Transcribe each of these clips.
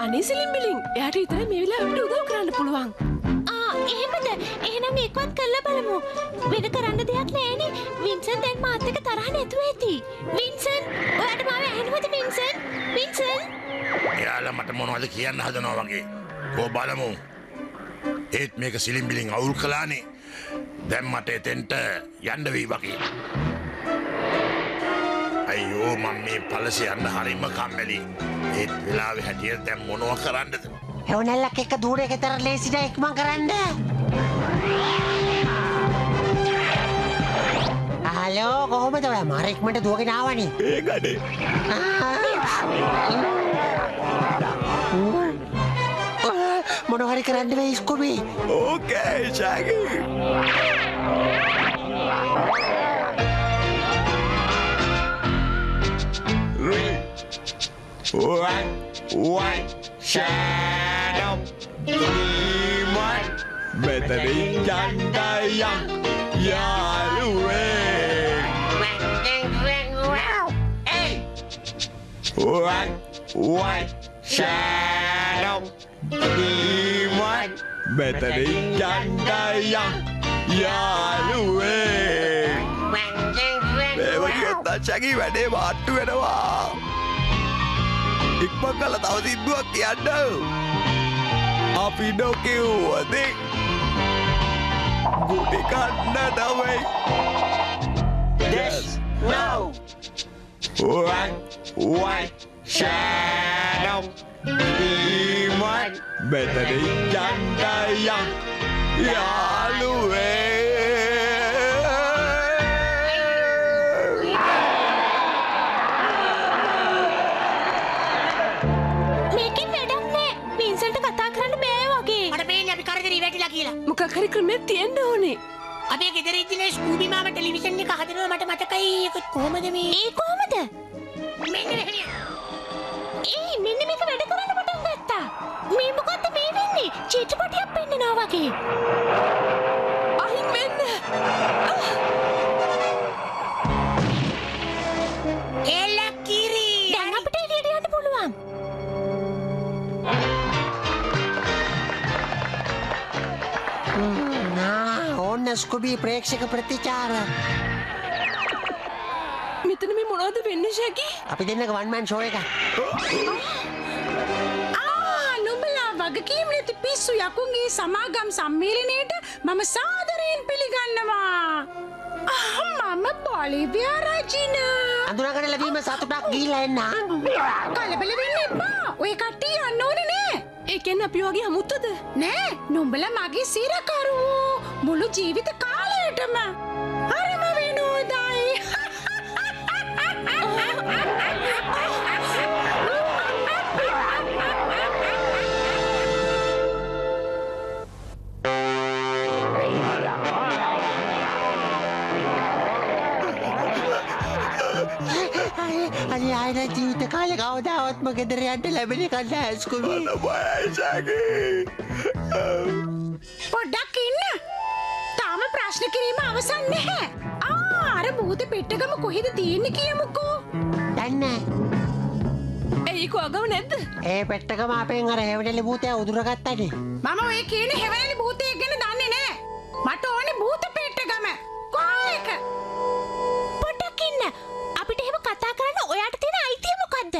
අනේ සිලිම්බිලින් එයාට විතරයි මේ වෙලාවට උදව් කරන්න පුළුවන්. එහෙමද? එහෙනම් ඒකවත් කරලා බලමු. වෙන කරන්න දෙයක් නෑනේ. වින්සන් දැන් මාත් එක්ක තරහ නැතුව ඇති. වින්සන්, ඔයාට මාව ඇහෙනවද වින්සන්? වින්සන්? එයාලා මට මොනවද කියන්න හදනවා වගේ. කො බලමු. ඒත් මේක සිලිම්බිලින් අවුල් කළානේ. දැන් මට එතෙන්ට යන්න වෙයි වගේ. අයියෝ මම මේ පළසේ යන්න හරිම කම්මැලි. ඒත් වෙලාවේ හැටියට දැන් මොනව කරන්නද? එවනැල්ලක් එක්ක දූරේ ගෙදර ලේසිට ඉක්මන් කරන්න. හලෝ කොහොමද ඔයා මාර ඉක්මනට දුවගෙන ආවනේ? ඒ ගඩේ. මොන හරි කරන්න වෙයි ස්කෝබි. ඕකේ ෂැගි. One shadow demon Bettering jandayang yaluwe One shadow demon Bettering jandayang yaluwe Beba kita cagi wade batu wedawa ඉක්මන් කළා තව සිද්දුවක් කියන්න. අපි නොකියුවද? ගුටි කන්න තමයි. Yes, no. One shadow demon better jandayang yaluwe. මොකක් හරි ක්‍රමයක් තියෙන්න ඕනේ. අපේ ගෙදර ඉඳලා ස්කූබි මාම ටෙලිවිෂන් එක හදනවා මට මතකයි. ඒක කොහමද මේ? ඒ කොහමද? මෙන්න මෙහෙම. මෙන්න මේක වැඩ කරන්න පටන් ගත්තා. මේ මොකද්ද මේ වෙන්නේ? චිත්‍රපටයක් පෙන්නනවා වගේ. අහින් වෙන්න. එලා කිරි. දැන් අපිට එළියට යන්න පුළුවන්. ඕන්න ස්කෝබි ප්‍රේක්ෂක ප්‍රතිචාර. මෙතන මේ මොනවද වෙන්නේ ෂැගි? අපි දෙන්නක වන් මෑන් ෂෝ එක. නුඹලා වගකීම් නැති පිස්සු යකුන්ගේ සමාගම් සම්මේලනයේට මම සාදරයෙන් පිළිගන්නවා. මම බොලිවියා රජිනා. අඳුනගන්න ලැබීම සතුටක් ගිහිල්ලා එන්න. කලබල වෙන්න එපා. ඔය කට්ටිය යන්න ඕනේ නෑ. ඒ කියන්නේ අපි වගේ අමුත්තද? නෑ නුඹලා මගේ සිරකරුවෝ මුළු ජීවිත කාලයටම. හරිම විනෝදයි. අනේ ආයෙත් ජීවිත කාලේ කවදාවත්ම ගෙදර යන්න ලැබෙන්නේ නැහැ ස්කෝබි. පොඩ්ඩක් ඉන්න. තාම ප්‍රශ්න කිරීම අවසන් නැහැ. අර භූත පෙට්ටගම කොහෙද තියෙන්නේ කියමුකෝ. දන්නේ ඒකෝ අගව නැද්ද? ඒ පෙට්ටගම අපෙන් අර හැවණලි භූතයා උදුරගත්තනේ. මම ඔය කියන හැවණලි භූතයෙක් ගැන දන්නේ නැහැ. මට ඕනේ භූත පෙට්ටගම. කොහේක? පොඩ්ඩක් ඉන්න. අපිට එහෙම කතා කරන්න ඔයාට තියෙන අයිතිය මොකද්ද?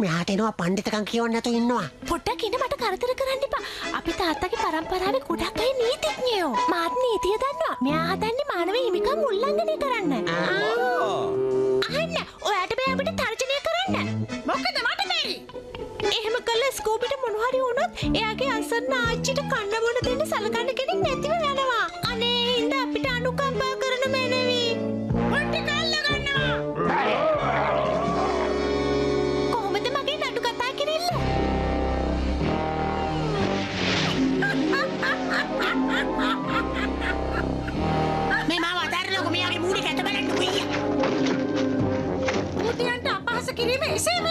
මෙහාට එනවා පඬිතුකම් කියවන්න නැතුව ඉන්නවා. පොඩ්ඩක් ඉන්න මට කරදර කරන්න එපා. අපි තාත්තගේ පරම්පරාවේ ගොඩක් අය නීතිඥයෝ. මාත් නීතිය දන්නවා. මෙයා හදන්නේ මානව හිමිකම් උල්ලංඝනය කරන්න. අහන්න ඔයාට බෑ අපිට තර්ජනය කරන්න. මොකද මට බැරි? එහෙම කළා ස්කූබිට මොනවා හරි වුණොත් එයාගේ අසරණ ආච්චිට කන්න බොන දෙන්න සලකන්න කෙනෙක් නැතිව යනවා. අනේ හින්ද අපිට අනුකම්පා කරන මැනවි. පොට්ටි කල්ල ගන්නවා. කොහොමද මගේ නඩු කතා කිරිල්ල? මේ මාව අතාරිනකො මෙයාගේ මූණේ කැත බලන්න කොයියා. භූතයන්ට අපහාස කිරීම එසේම